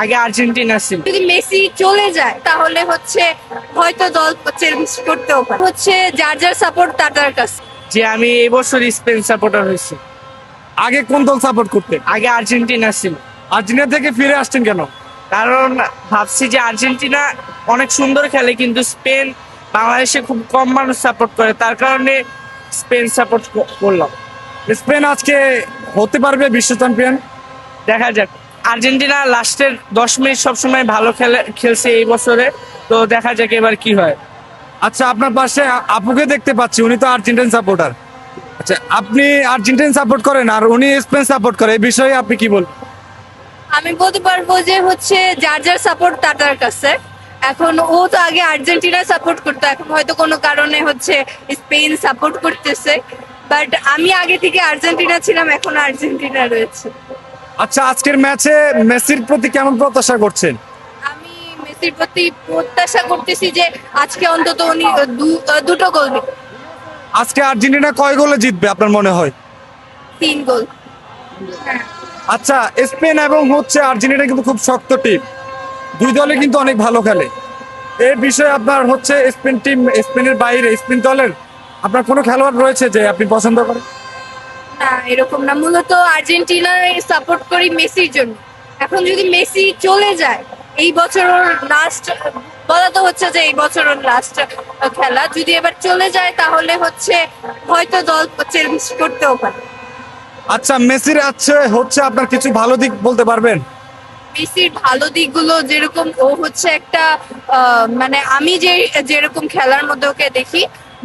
আগে আর্জেন্টিনা ছিল। যদি মেসি চলে যায় তাহলে হচ্ছে হয়তো দল চেঞ্জ করতেও পারে, হচ্ছে যার যার সাপোর্ট তার কাছে। যে আমি এই বছর স্পেন সাপোর্টার হয়েছি। আগে কোন দল সাপোর্ট করতেন? আগে আর্জেন্টিনা ছিল। আর্জেন্টিনা থেকে ফিরে আসছেন কেন? কারণ ভাবছি যে আর্জেন্টিনা অনেক সুন্দর খেলে, কিন্তু স্পেন বাংলাদেশে খুব কম মানুষ সাপোর্ট করে, তার কারণে স্পেন সাপোর্ট করলাম। স্পেন আজকে হতে পারবে বিশ্ব চ্যাম্পিয়ন? দেখা যাক। আর্জেন্টিনা লাস্টের 10 মিনিট সবসময় ভালো খেলছে এই বছরে, তো দেখা যাক এবার কি হয়। আচ্ছা, আপনার পাশে আপুকে দেখতে পাচ্ছি, উনি তো আর্জেন্টিন সাপোর্টার। আচ্ছা, আপনি আর্জেন্টিন সাপোর্ট করেন আর উনি স্পেন সাপোর্ট করে, এই বিষয়ে আপনি কি বলবেন? আমি বলতে পারবো যে হচ্ছে যার যার সাপোর্ট তার কাছে। এখন ও তো আগে আর্জেন্টিনা সাপোর্ট করতো, এখন হয়তো কোনো কারণে হচ্ছে স্পেন সাপোর্ট করতেছে, বাট আমি আগে থেকে আর্জেন্টিনা ছিলাম, এখন আর্জেন্টিনা রয়েছে। আচ্ছা, আজকের ম্যাচে মেসির প্রতি কেমন প্রত্যাশা করছেন? আমি মেসির প্রতি প্রত্যাশা করতেছি যে আজকে অন্তত উনি দুটো গোল দিবে। আজকে আর্জেন্টিনা কয় গোলে জিতবে আপনার মনে হয়? 3 গোল। হ্যাঁ। আচ্ছা, স্পেন এবং হচ্ছে আর্জেন্টিনা কিন্তু খুব শক্ত টিম, দুই দলে কিন্তু অনেক ভালো খেলে। এই বিষয়ে আপনার হচ্ছে স্পেনের বাইরে স্পেন দলের আপনার কোনো খেলোয়াড় রয়েছে যে আপনি পছন্দ করেন? না, এরকম না, মূলত আর্জেন্টিনায় সাপোর্ট করি মেসির জন্য। এখন যদি মেসি চলে যায়, এই বছর ওর লাস্ট, বলা তো হচ্ছে যে এই বছর ওর লাস্ট খেলা, যদি এবার চলে যায় তাহলে হচ্ছে হয়তো দল চেঞ্জ করতেও পারে। আচ্ছা, মেসির হচ্ছে আপনার কিছু ভালো দিক বলতে পারবেন? মেসির ভালো দিকগুলো যেরকম, ও হচ্ছে একটা মানে আমি যেরকম খেলার মধ্যে ওকে দেখি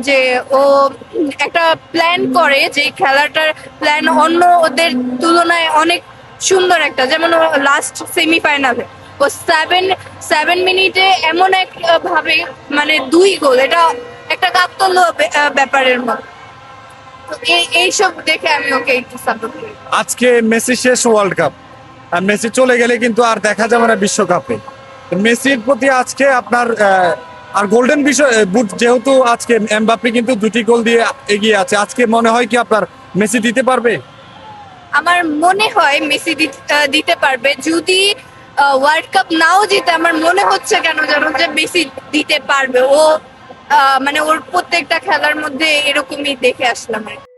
যে ও একটা প্ল্যান করে, যে খেলাটার প্ল্যান অন্য ওদের তুলনায় অনেক সুন্দর একটা, যেমন ও লাস্ট সেমিফাইনালে ও 7 মিনিটে এমন এক ভাবে মানে 2 গোল, এটা একটা কাকতালীয় ব্যাপারের মতো। তো এইসব দেখে আমি ওকে একটু সাপোর্ট করি। আজকে মেসি শেষ ওয়ার্ল্ড কাপ, আর মেসি চলে গেলে কিন্তু আর দেখা যাবে না বিশ্বকাপে। তো মেসির প্রতি আজকে আপনার আর গোল্ডেন বুট যেহেতু আজকে এমবাপ্পে কিন্তু 2টি গোল দিয়ে এগিয়ে আছে, আজকে মনে হয় কি আপনার মেসি দিতে পারবে? আমার মনে হয় মেসি দিতে পারবে, যদি ওয়ার্ল্ড কাপ নাও জিতে। আমার মনে হচ্ছে কেন জানো, যে মেসি দিতে পারবে। ও মানে ওর প্রত্যেকটা খেলার মধ্যে এরকমই দেখে আসলাম আর কি।